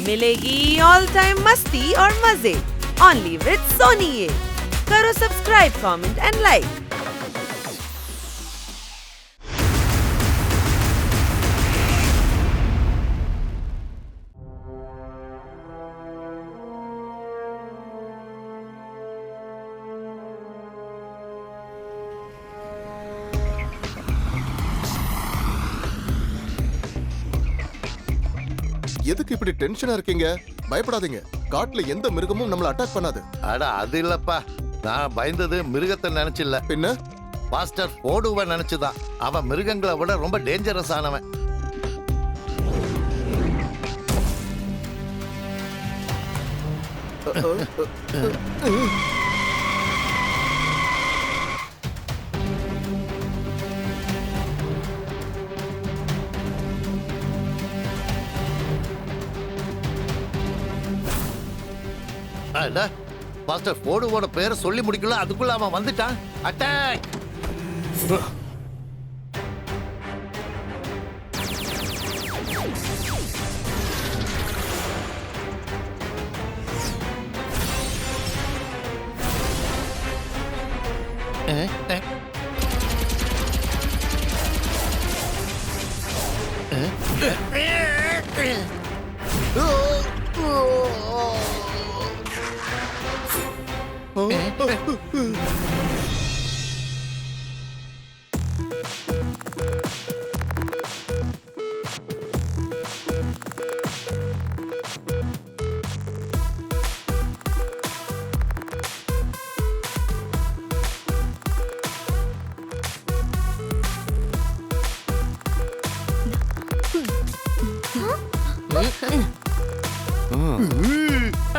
मिलेगी all time मस्ती और मजे ओनली विद सोनी। ये करो सब्सक्राइब, कमेंट एंड लाइक। எதுக்கு இப்படி டென்ஷனா இருக்கீங்க? பயப்படாதீங்க, காட்டுல எந்த மிருகமும் நம்மள அட்டாக் பண்ணாது. அட அது இல்லப்பா, நான் பயந்தது மிருகத்தை நினைச்சில்ல, பின்ன மாஸ்டர் ஓடுவ நினைச்சுதான். அவன் மிருகங்களை விட ரொம்ப டேஞ்சரஸ் ஆனவன். மாஸ்டர் போடுவோட பேரை சொல்லி முடிக்கல, அதுக்குள்ள அவன் வந்துட்டான். அட்டாக்!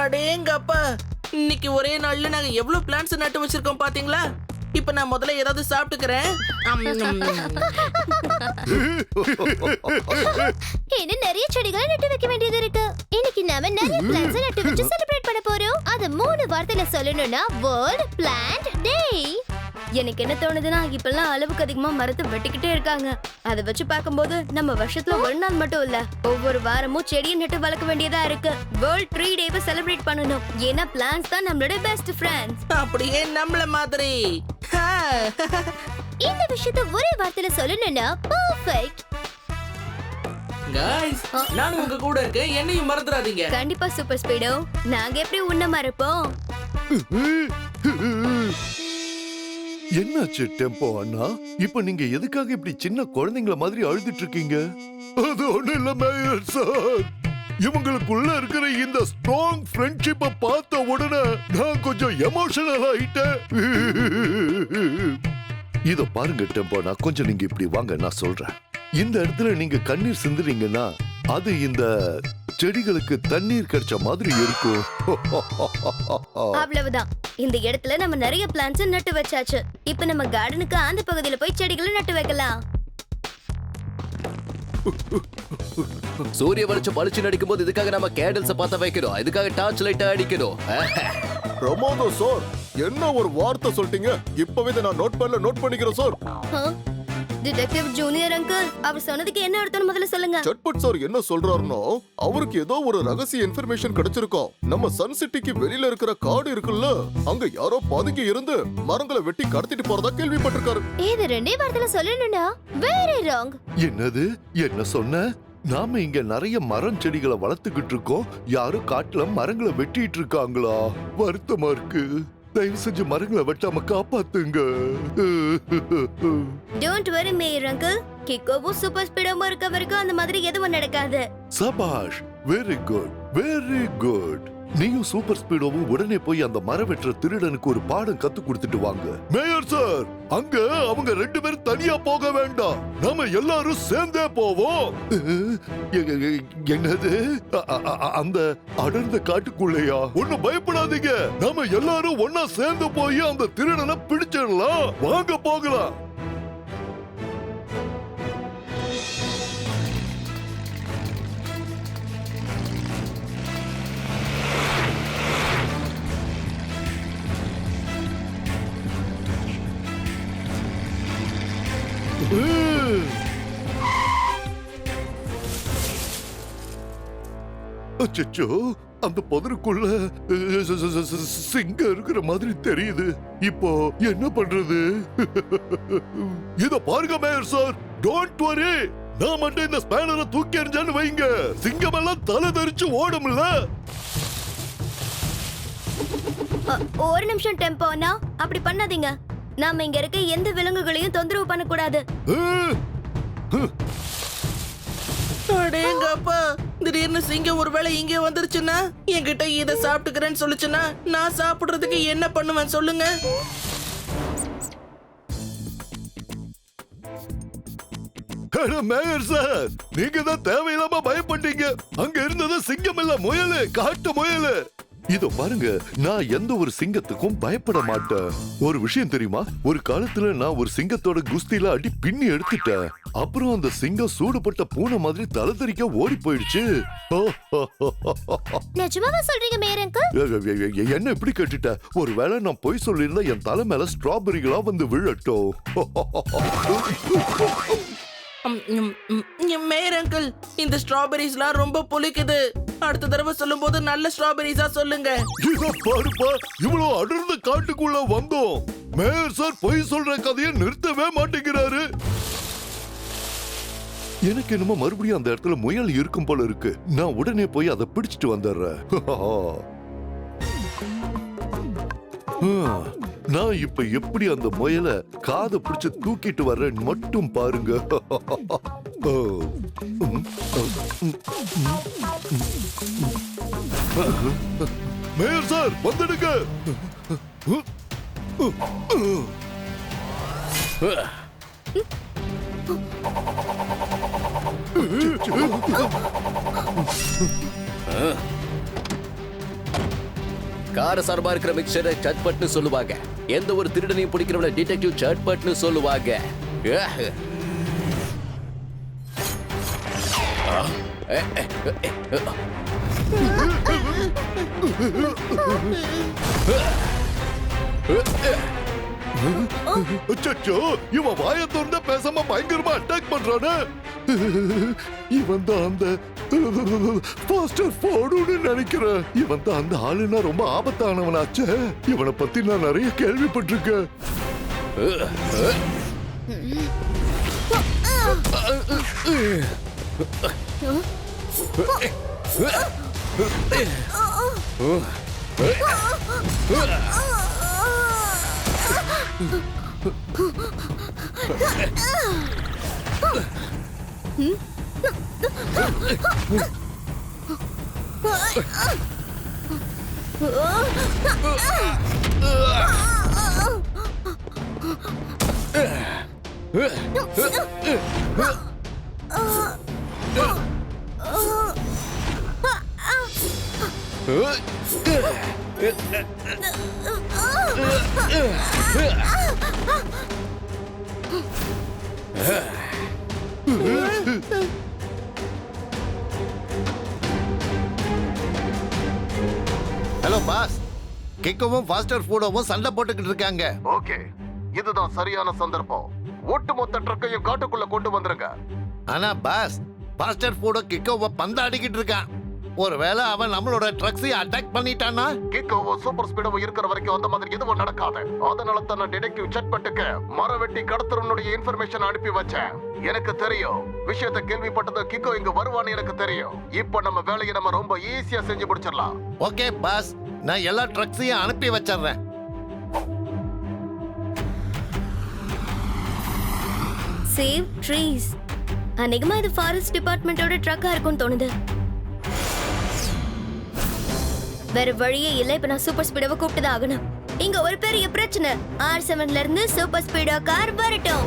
அடேங்கப்பா, இன்னைக்கு ஒரே நாள்ல நாங்க எவ்வளவு பிளான்ஸ் நட்டு வச்சிருக்கோம் பாத்தீங்களா? இப்ப நான் முதல்ல ஏதாவது சாப்பிட்டுக்கிறேன். இன்னும் நிறைய செடிகளை நட்டு வைக்க வேண்டியது இருக்கு. இன்னைக்கு நாம நிறைய பிளான்ட்ஸ் நட்டு வச்சு செலிப்ரேட் பண்ண போறோம். அது 3 வார்த்தையில சொல்லணும்னா வேர்ல்ட் பிளான்ட் டே. எனக்கு என்ன தோணுதுன்னா, இப்பெல்லாம் அளவுக்கு அதிகமா மரத்தை வெட்டிக்கிட்டே இருக்காங்க. அதை வச்சு பார்க்கும்போது நம்ம வருஷத்துல ஒரு நாள் மட்டும் இல்ல, ஒவ்வொரு வாரமும் செடியை நட்டு வளர்க்க வேண்டியதா இருக்கு. வேர்ல்ட் ட்ரீ டேவை செலிப்ரேட் பண்ணணும். ஏன்னா பிளான்ட்ஸ் தான் நம்மளோட பெஸ்ட் ஃப்ரெண்ட்ஸ். அப்படியே நம்மள மாதிரி. இந்த விஷயத்தை ஒரே வார்த்தையில சொல்லணும்னா பெர்ஃபெக்ட். गाइस, நான் உங்க கூட இருக்கேன், என்னையும் மறந்துடாதீங்க. கண்டிப்பா சூப்பர் ஸ்பீடோ. நாங்க எப்படி உன்ன மறப்போம்? என்னாச்சு டெம்போ அண்ணா? இப்ப நீங்க எதுக்காக இப்படி சின்ன குழந்தைங்கள மாதிரி அழுதுட்டு இருக்கீங்க? அது ஒண்ணு இல்ல மேயர் சார், இவங்களுக்குள்ள இருக்கிற இந்த ஸ்ட்ராங் ஃப்ரெண்ட்ஷிப்பை பார்த்த உடனே நான் கொஞ்சம் எமோஷனல் ஆயிட்டேன். இத பாருங்க டெம்போ அண்ணா, கொஞ்சம் நீங்க இப்படி வாங்க, நான் சொல்றேன். இந்த இடத்துல நீங்க கண்ணீர் சிந்துறீங்கன்னா அது இந்த செடிகளுக்கு தண்ணீர் கிடைச்ச மாதிரி இருக்கும். அவ்வளவுதான். இந்த இடத்துல நம்ம நிறைய பிளான்ட்ஸ் நட்டு வச்சாச்சு. இப்ப நம்ம கார்டனுக்கு அந்த பகுதியில போய் செடிகளை நட்டு வைக்கலாம். சூரிய வெளிச்சம் பளிச்சு நடிக்கும் போது இதுக்காக நம்ம கேண்டில்ஸ் பார்த்து வைக்கணும். இதுக்காக டார்ச் லைட் அடிக்கணும். பிரமோதம் சார், என்ன ஒரு வார்த்தை சொல்லிட்டீங்க? இப்பவே நான் நோட் பண்ணிக்கிறேன் சார். டிடெக்டிவ் ஜூனியர் அங்கிள், அவர் சொன்னதுக்கு என்ன அர்த்தம் முதல்ல சொல்லுங்க. சட்பட் சார் என்ன சொல்றாருன்னா, அவருக்கு ஏதோ ஒரு ரகசிய இன்ஃபர்மேஷன் கிடைச்சிருக்கும். நம்ம சன் சிட்டிக்கு வெளியில இருக்கிற காடு இருக்குல்ல, அங்க யாரோ பதுங்கி இருந்து மரங்களை வெட்டி கடத்திட்டு போறதா கேள்விப்பட்டிருக்காரு. இது ரெண்டே வார்த்தையில சொல்லணும்னா வெரி ராங். என்னது? என்ன சொன்ன? நாம இங்க நிறைய மரம் செடிகளை வளர்த்துக்கிட்டு இருக்கோம். யாரும் காட்டுல மரங்களை வெட்டிட்டு இருக்காங்களா? வருத்தமா இருக்கு. தயவு செஞ்சு மரங்களை வெட்டாம காப்பாத்துங்க. டோன்ட் வரி மேயர் அங்கிள், கிக்கோவும் சூப்பர் ஸ்பீடோவும் இருக்க வரைக்கும் அந்த மாதிரி எதுவும் நடக்காது. சபாஷ், வெரி குட், வெரி குட். நீயும் சூப்பர் ஸ்பீடோவும் உடனே போய் அந்த மரம் வெட்டுற திருடனுக்கு ஒரு பாடம் கத்து கொடுத்துட்டு வாங்க. மேயர் சார், அங்க அவங்க 2 பேரும் தனியா போக வேண்டாம், நாம எல்லாரும் சேர்ந்தே போவோம். என்னது? அந்த அடர்ந்த காட்டுக்குள்ளையா? ஒண்ணும் பயப்படாதீங்க, நாம எல்லாரும் ஒன்னா சேர்ந்து போய் அந்த திருடனை பிடிச்சிடலாம். வாங்க போகலாம். அச்சச்சோ, அந்த புதருக்குள்ள சிங்கம் இருக்கிற மாதிரி தெரியுது. இப்போ என்ன பண்றது? இத பாருங்க மேயர் சார், டோன்ட் வரி. நான் மட்டும் இந்த ஸ்பேனரை தூக்கி எறிஞ்சான்னு வைங்க, சிங்கம் எல்லாம் தலை தெரிச்சு ஓடும்ல. ஒரு நிமிஷம் டெம்போனா, அப்படி பண்ணாதீங்க. நாம இங்க இருக்க எந்த விலங்குகளையும் தொந்தரவு பண்ணக்கூடாது. அடேங்கப்பா, திடீர்னு சிங்கம் ஒருவேளை இங்கே வந்துருச்சுன்னா, என்கிட்ட இதை சாப்பிட்டுக்கிறேன்னு சொல்லுச்சுன்னா நான் சாப்பிடுறதுக்கு என்ன பண்ணுவேன் சொல்லுங்க? மேயர் சார், நீங்க தான் தேவையில்லாம பயப்பட்டீங்க. அங்க இருந்தது சிங்கம் இல்ல, முயலு, காட்டு முயலு. இதோ பாருங்க, நான் எந்த ஒரு சிங்கத்துக்கும் பயப்பட மாட்டேன். ஒரு விஷயம் தெரியுமா, ஒரு காலத்துல நான் ஒரு சிங்கத்தோட குஸ்தியில அடி பின்னி எடுத்துட்டேன். அப்புறம் அந்த சிங்கம் சூடுபட்ட பூனை மாதிரி தலை தெறிக்க ஓடி போயிடுச்சு. நிஜமாவா சொல்றீங்க மேயர் அங்கிள்? என்ன இப்படி கேட்டுட்ட? ஒருவேளை நான் பொய் சொல்லியிருந்தா என் தலை மேல ஸ்ட்ராபெரிகளா வந்து விழட்டும். மேயர் அங்கிள், இந்த ஸ்ட்ராபெரிஸ்லாம் ரொம்ப புளிக்குது. அடுத்த தடவை சொல்லும் போது நல்ல ஸ்ட்ராபெரிஸா சொல்லுங்க. பாருப்பா, இவ்வளவு அடர்ந்த காட்டுக்குள்ள வந்தோம். மேயர் சார் பொய் சொல்ற கதையை நிறுத்தவே மாட்டேங்கிறாரு. எனக்கு என்னமோ மறுபடியும் அந்த இடத்துல முயல் இருக்கும் போல இருக்கு. நான் உடனே போய் அதை பிடிச்சிட்டு வந்துடுறேன். நான் இப்ப எப்படி அந்த முயலை காதை பிடிச்சு தூக்கிட்டு வர்றேன்னு மட்டும் பாருங்க. மேயர் சார், வந்துடுங்க. காரசாரமா இருக்கிற மிக்சரை சட்பட்னு சொல்லுவாங்க. எந்த ஒரு திருடனையும் பிடிக்கிறவன டிடெக்டிவ் சட்பட்னு சொல்லுவாங்க. அச்சச்சோ, இவன் வாயை திறந்தா பேசாம பயங்கரமா அட்டாக் பண்றானே. இவன் தான் அந்த பாஸ்டர் ஃபோர்டுன்னு நினைக்கிறேன். இவன் தான் அந்த ஆளுனா ரொம்ப ஆபத்தானவனாச்சே. இவனை பத்தி நான் நிறைய கேள்விப்பட்டிருக்கேன். ஹலோ பாஸ், கிக்கோவும் ஃபாஸ்டர் ஃபுடோவும் சண்டை போட்டுக்கிட்டு இருக்காங்க. ஓகே, இதுதான் சரியான சந்தர்ப்பம். ஒட்டுமொத்த ட்ரக்கையும் காட்டுக்குள்ள கொண்டு வந்துருங்க. ஆனா பாஸ், ஃபாஸ்டர் ஃபுடோ கிக்கோவை பந்தாடிக்கிட்டு இருக்கான். ஒருவேளை அவன் நம்மளோட ட்ரக்ஸை அட்டாக் பண்ணிட்டானா? கிக்கோவோ சூப்பர் ஸ்பீடோ இருக்கிற வரைக்கும் அந்த மாதிரி எதுவும் நடக்காது. அதனால தான் நான் டிடெக்டிவ் சட்பட்டுக்கு மரவெட்டி கடத்தறனுடைய இன்ஃபர்மேஷன் அனுப்பி வச்சேன். எனக்கு தெரியும், விஷயத்தை கேள்விப்பட்டது கிக்கோ இங்க வருவான்னு எனக்கு தெரியும். இப்போ நம்ம வேலையை நம்ம ரொம்ப ஈஸியா செஞ்சு முடிச்சிடலாம். ஓகே பாஸ், நான் எல்லா ட்ரக்ஸையும் அனுப்பி வச்சிடுறேன். Save trees. அநேகமா இது ஃபாரஸ்ட் டிபார்ட்மெண்டோட ட்ரக்கா இருக்கும்னு தோணுது. வேற வழியே இல்ல. இப்ப நான் சூப்பர் ஸ்பீடோவை கூப்பிட்டுதான் ஆகணும். இங்க ஒரு பெரிய பிரச்சனை. R7ல இருந்து சூப்பர் ஸ்பீடோ கார் வரட்டும்.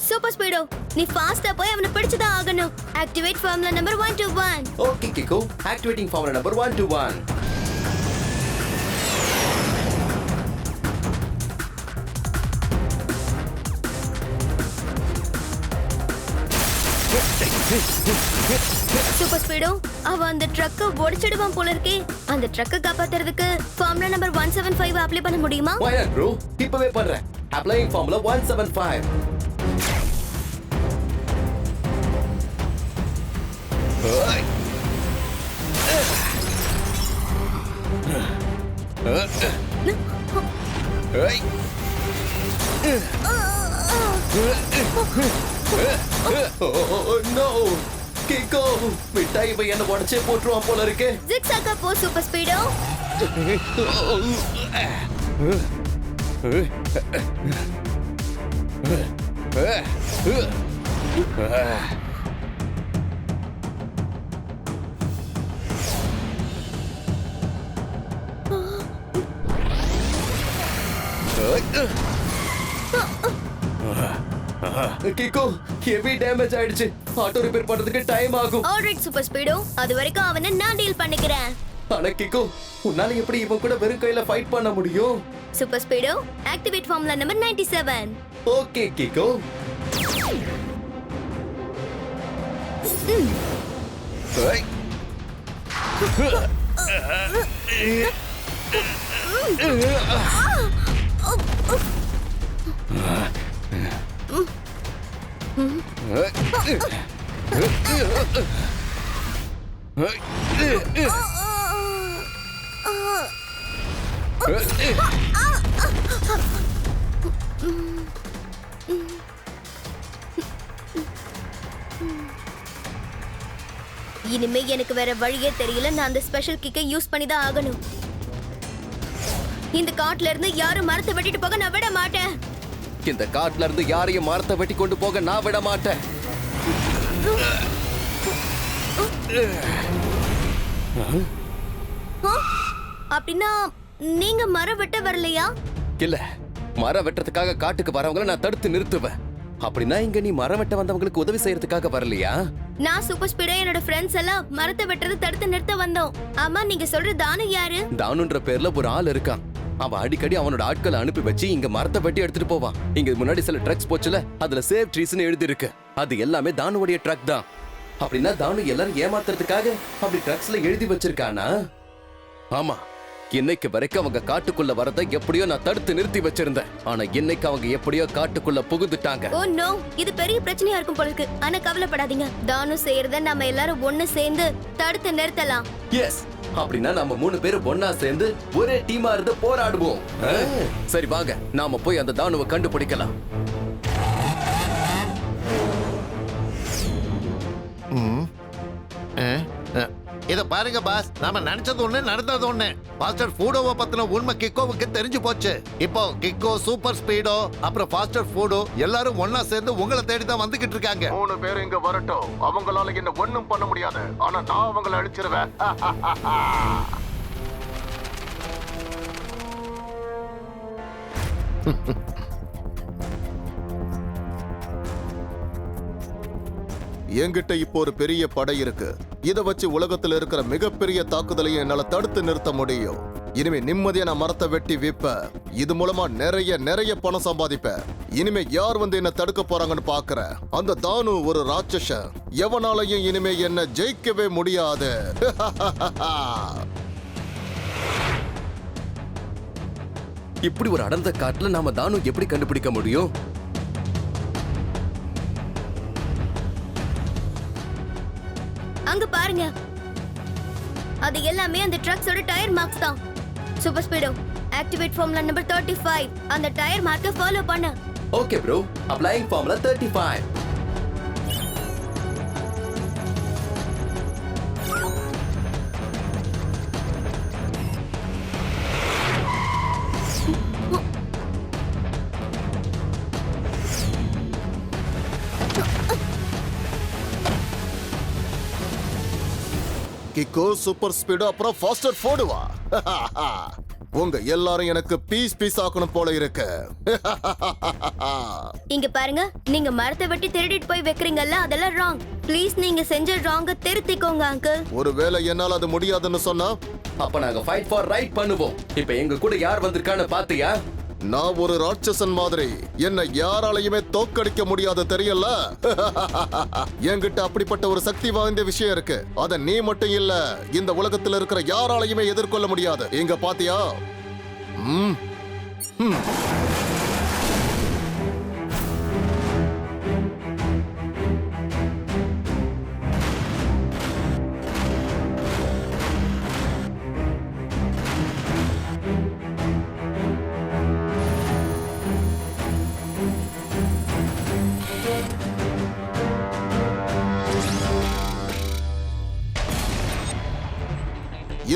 சூப்பர் ஸ்பீடோ, நீ ஃபாஸ்டா போய் அவனை பிடிச்சுதான் ஆகணும். Activate formula number 121. Okay Kicko, activating formula number 121. Super Speedo, அவன் அந்த ட்ரக்க உடைச்சிடுவான் போல இருக்கே. அந்த ட்ரக்க காப்பாத்துறதுக்கு ஃபார்முலா நம்பர் 175 அப்ளை பண்ண முடியுமா? Why not bro? இப்பவே பண்றேன். அப்ளைங் ஃபார்முலா 175. கிக்கோ மிட்டாய் இவன் என்ன உடச்சே போட்டுருவான் போல இருக்கு. ஜிக்ஸாக்கா போ சூப்பர் ஸ்பீடோ. கிக்கோ ஹெவி டேமேஜ் ஆயிடுச்சு. ஆட்டோ ரிப்பேர் பண்றதுக்கு டைம் ஆகும். ஆல்ரைட் சூப்பர் ஸ்பீடோ, அது வரைக்கும் அவனை நான் டீல் பண்ணிக்கிறேன். ஆனா கிக்கோ உன்னால எப்படி இவன் கூட வெறும் கையில ஃபைட் பண்ண முடியும்? Super Speedo, activate formula number 97. Okay Kicko. இனிமே எனக்கு வேற வழியே தெரியல. நான் அந்த ஸ்பெஷல் கிக்கை யூஸ் பண்ணி தான் ஆகணும். இந்த காட்டுல இருந்து யாரும் மரத்தை வெட்டிட்டு போக நான் விட மாட்டேன். இந்த காட்டுல இருந்து யாரையும் மரத்தை வெட்டி கொண்டு போக நான் விட மாட்டேன். அப்படின்னா நீங்க மரம் வெட்ட வரலையா? இல்ல, மரம் வெட்டுறதுக்காக காட்டுக்கு வரவங்களை நான் தடுத்து நிறுத்துவேன். அப்படின்னா இங்க நீ மரம் வெட்ட வந்தவங்களுக்கு உதவி செய்யறதுக்காக வரலையா? நான் சூப்பர் ஸ்பீடா என்னோட ஃப்ரெண்ட்ஸ் எல்லாம் மரத்தை வெட்டுறது தடுத்து நிறுத்த வந்தோம். ஆமா, நீங்க சொல்ற தானு யாரு? தானுன்ற பேர்ல ஒரு ஆள் இருக்கான். அவன் அடிக்கடி அவனோட ஆட்களை அனுப்பி வச்சு இங்க மரத்தை வெட்டி எடுத்துட்டு போவான். இங்க முன்னாடி சில ட்ரக்ஸ் போச்சுல, அதுல சேவ் ட்ரீஸ்னு எழுதி இருக்கு. அது எல்லாமே தானுடைய ட்ரக் தான். அப்படின்னா தானு எல்லாரும் ஏமாத்துறதுக்காக அப்படி ட்ரக்ஸ்ல எழுதி வச்சிருக்கானா? ஆமா, இன்னைக்கு வரைக்கும் அவங்க காட்டுக்குள்ள வரதை எப்படியோ நான் தடுத்து நிறுத்தி வச்சிருந்தேன். ஆனா இன்னைக்கு அவங்க எப்படியோ காட்டுக்குள்ள புகுந்துட்டாங்க. ஓ நோ, இது பெரிய பிரச்சனையா இருக்கும் போல இருக்கு. ஆனா கவலைப்படாதீங்க, தானு செய்யறத நம்ம எல்லாரும் ஒண்ணு சேர்ந்து தடுத்து நிறுத்தலாம். எஸ், அப்படின்னா நம்ம 3 பேரும் ஒன்னா சேர்ந்து ஒரே டீமா இருந்து போராடுவோம். சரி வாங்க, நாம போய் அந்த தானுவை கண்டுபிடிக்கலாம். இத பாருங்க பாஸ், நாம நினைச்சது ஒண்ணு நடந்தது ஒண்ணு. ஃபாஸ்டர் ஃபூடோவை பத்தின உண்மை கிக்கோவுக்கு தெரிஞ்சு போச்சு. இப்போ கிக்கோ, சூப்பர் ஸ்பீடோ, அப்புறம் ஃபாஸ்டர் ஃபூடோ எல்லாரும் ஒன்னா சேர்ந்து உங்களை தேடி தான் வந்துகிட்டு இருக்காங்க. 3 பேர் இங்க வரட்டும். அவங்களால என்ன ஒண்ணும் பண்ண முடியாது. ஆனா நான் அவங்களை அழிச்சிருவேன். என்கிட்ட இப்போ ஒரு பெரிய படை இருக்கு. இத வச்சு உலகத்துல இருக்கிற மிகப்பெரிய தாக்குதலையும் என்னால தடுத்து நிறுத்த முடியும். இனிமே நிம்மதியா நான் மரத்தை வெட்டி விப்பேன். இது மூலமா நிறைய பணம் சம்பாதிப்பேன். இனிமே யார் வந்து என்ன தடுக்க போறாங்கன்னு பாக்குறேன். அந்த தானு ஒரு ராட்சசன். எவனாலையும் இனிமே என்ன ஜெயிக்கவே முடியாது. இப்படி ஒரு அடர்ந்த காட்டுல நாம தானு எப்படி கண்டுபிடிக்க முடியும்? அங்க பாருங்க, அது எல்லாமே அந்த ட்ரக்ஸோட டயர் மார்க்ஸ் தான். Super Speedo, activate formula number 35. அந்த டயர் மார்க்கை ஃபாலோ பண்ணு. Okay bro, applying formula 35. Kicko, Super Speedo, அப்புறம் ஃபாஸ்டர் ஃபோடுவா. உங்க எல்லாரும் எனக்கு பீஸ் ஆக்கணும் போல இருக்கு. இங்க பாருங்க, நீங்க மரத்தை வெட்டி திருடிட்டு போய் வைக்கிறீங்கல்ல, அதெல்லாம் ராங். ப்ளீஸ் நீங்க செஞ்ச ராங்க திருத்திக்கோங்க அங்கிள். ஒருவேளை என்னால அது முடியாதுன்னு சொன்னா அப்ப நாங்க ஃபைட் ஃபார் ரைட் பண்ணுவோம். இப்ப எங்க கூட யார் வந்திருக்கான்னு பாத்தியா? நான் ஒரு ராட்சசன் மாதிரி. என்ன யாராலையுமே தோக்கடிக்க முடியாது, தெரியல. என்கிட்ட அப்படிப்பட்ட ஒரு சக்தி வாய்ந்த விஷயம் இருக்கு. அத நீ மட்டும் இல்ல, இந்த உலகத்துல இருக்கிற யாராலையுமே எதிர்கொள்ள முடியாது. இங்க பாத்தியா?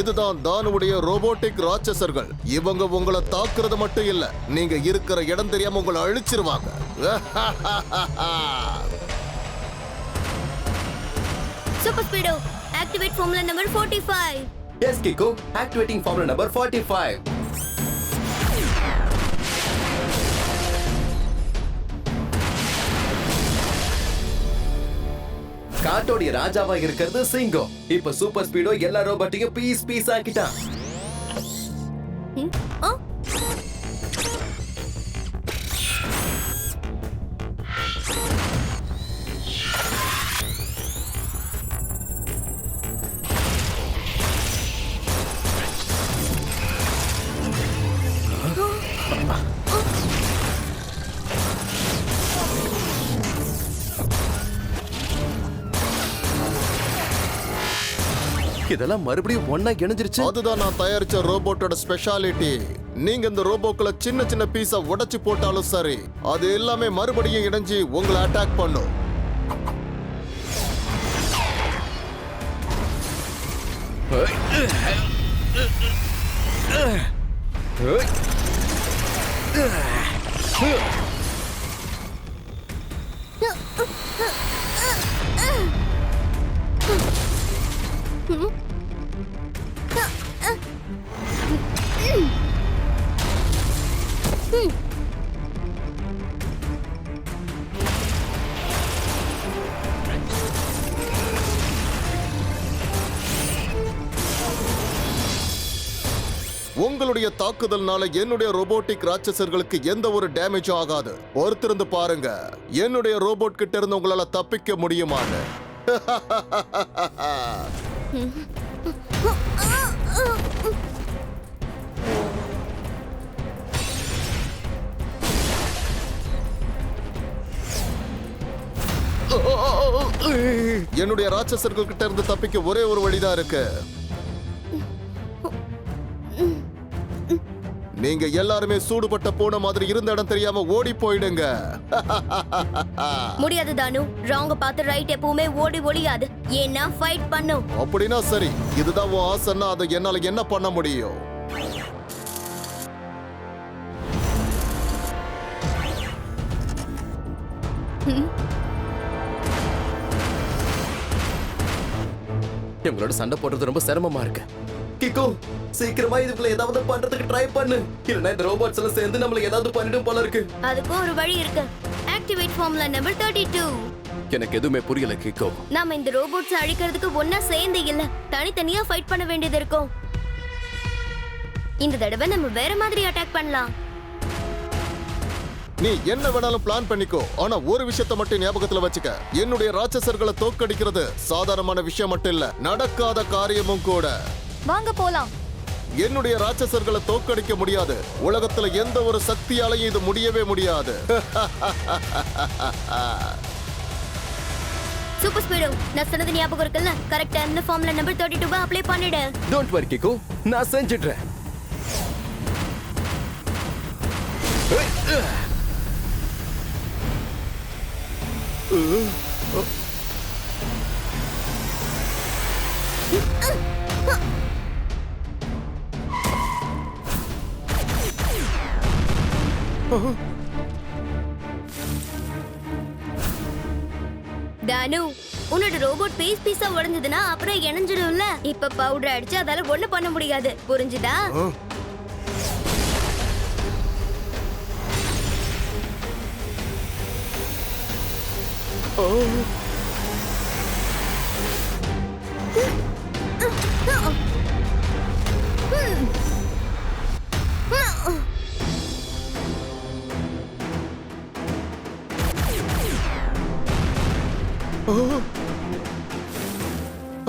இதுதான் தானுடைய ரோபோட்டிக் ராட்சசர்கள். இவங்க உங்களை தாக்குறது மட்டும் இல்ல, நீங்க இருக்கிற இடம் தெரியாம உங்களை அழிச்சிருவாங்க. Super Speedo activate formula number 45. Yes Kicko, activating formula number 45. காட்டோடைய ராஜாவா இருக்கிறது சிங்கம். இப்ப சூப்பர் ஸ்பீடோ எல்லா ரோபோட்டையும் பீஸ் பீஸ் ஆக்கிட்டான். இதெல்லாம் மறுபடியும் ஒண்ணா இணைஞ்சிருச்சு. அதுதான் நான் தயாரிச்ச ரோபோட்டோட ஸ்பெஷாலிட்டி. நீங்க இந்த ரோபோக்களை சின்ன சின்ன பீஸா உடைச்சு போட்டாலும் சரி, அது எல்லாமே மறுபடியும் இணைஞ்சு உங்களை அட்டாக் பண்ணும். உங்களுடைய தாக்குதல்னால என்னுடைய ரோபோட்டிக் ராட்சசர்களுக்கு எந்த ஒரு டேமேஜும் ஆகாது. பொறுத்திருந்து பாருங்க, என்னுடைய ரோபோட் கிட்ட இருந்து உங்களால தப்பிக்க முடியுமான்னு. என்னுடைய ராட்சசர்கள் கிட்ட இருந்து தப்பிக்க ஒரே ஒரு வழிதான் இருக்கு. நீங்க எல்லாருமே சூடுபட்ட போன மாதிரி இருந்த இடம் தெரியாம ஓடி போயிடுங்க. முடியாது தானு, ராங்க பார்த்து ரைட் எப்பவுமே ஓடி ஒளியாது. ஏன்னா ஃபைட் பண்ணும். அப்படின்னா சரி, இதுதான் உன் ஆசைன்னா அதை என்னால என்ன பண்ண முடியும்? இவங்களோட சண்டை போடுறது ரொம்ப சிரமமா இருக்கு. கிக்கோ, சீக்கிரமா இதுக்குள்ள ஏதாவது பண்றதுக்கு ட்ரை பண்ணு. இல்லனா இந்த ரோபோட்ஸ் எல்லாம் சேர்ந்து நம்மள ஏதாவது பண்ணிடும் போல இருக்கு. அதுக்கும் ஒரு வழி இருக்கு. Activate formula number 32. எனக்கு எதுவுமே புரியல கிக்கோ. நாம இந்த ரோபோட்ஸ் அழிக்கிறதுக்கு ஒண்ணா சேர்ந்து இல்ல, தனித்தனியா ஃபைட் பண்ண வேண்டியது இருக்கும். இந்த தடவை நம்ம வேற மாதிரி அட்டாக் பண்ணலாம். நீ என்ன வேணாலும் பிளான் பண்ணிக்கோ, ஆனா ஒரு விஷயத்தை மட்டும் ஞாபகத்துல வச்சுக்க. என்னுடைய ராட்சசர்களை தோற்கடிக்கிறது சாதாரணமான விஷயம் மட்டும் இல்ல, நடக்காத காரியமும் கூட. வாங்க போலாம். என்னுடைய ராட்சசர்களை தோற்கடிக்க முடியாது. உலகத்துல எந்த ஒரு சக்தியாலையும் இது முடியவே முடியாது. சூப்பர் ஸ்பீடோ, நான் சொன்னது ஞாபகம் இருக்குல்ல? கரெக்டா இந்த ஃபார்முலா நம்பர் 32 அப்ளை பண்ணிடு. டோன்ட் வரி கிக்கோ, நான் செஞ்சிடுறேன். தானு, உன்னோட ரோபோட் பீஸ் பீஸா உடைஞ்சதுன்னா அப்புறம் இணைஞ்சிடும்ல. இப்ப பவுடர் அடிச்சு அதால ஒண்ணு பண்ண முடியாது. புரிஞ்சுதா?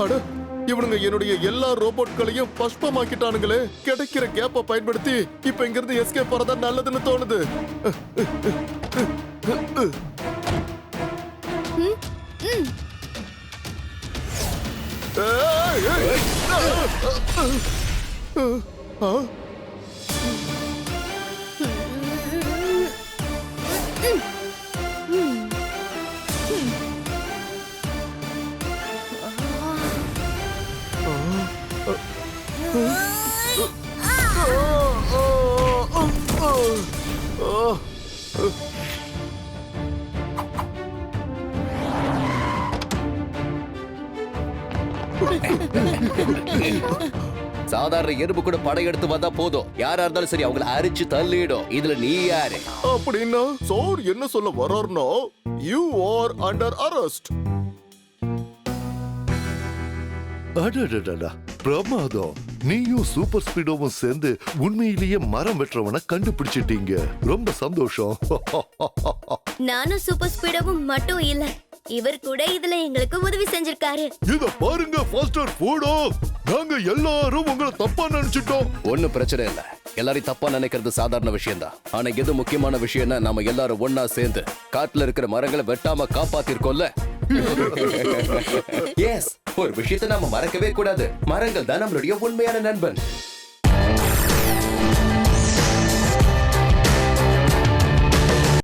அட, இவனுங்க என்னுடைய எல்லா ரோபோட்களையும் பஷ்பமாக்கிட்டானுங்களே. கிடைக்கிற கேப்பை பயன்படுத்தி இப்ப இங்க இருந்து எஸ்கேப் போறதா நல்லதுன்னு தோணுது. சாதாரண எறும்பு கூட படையெடுத்து வந்தா போதும், யாரா இருந்தாலும் சரி அவங்கள அரிச்சு தள்ளிடும். இதுல நீ யாரு? அப்படின்னா சார் என்ன சொல்ல வர்றாருன்னா, யூ ஆர் அண்டர் அரெஸ்ட். அடடடடா, பிரமாதம். நீயும் சூப்பர் ஸ்பீடோவும் சேர்ந்து உண்மையிலேயே மரம் வெட்டுறவனை கண்டுபிடிச்சிட்டீங்க. ரொம்ப சந்தோஷம். நானும் சூப்பர் ஸ்பீடவும் மட்டும் இல்ல, இவர் கூட இதுல எங்களுக்கு உதவி செஞ்சிருக்காரு. இத பாருங்க ஃபாஸ்டர் ஃபுடோ, நாங்க எல்லாரும் உங்களை தப்பா நினைச்சிட்டோம். ஒண்ணும் பிரச்சனை இல்ல, எல்லாரையும் தப்பா நினைக்கிறது சாதாரண விஷயம் தான். ஆனா எது முக்கியமான விஷயம்னா நாம எல்லாரும் ஒன்னா சேர்ந்து காட்டுல இருக்கிற மரங்களை வெட்டாம காப்பாத்திருக்கோம்ல. எஸ், ஒரு விஷயத்தை நாம மறக்கவே கூடாது. மரங்கள் தான் நம்மளுடைய உண்மையான நண்பன்.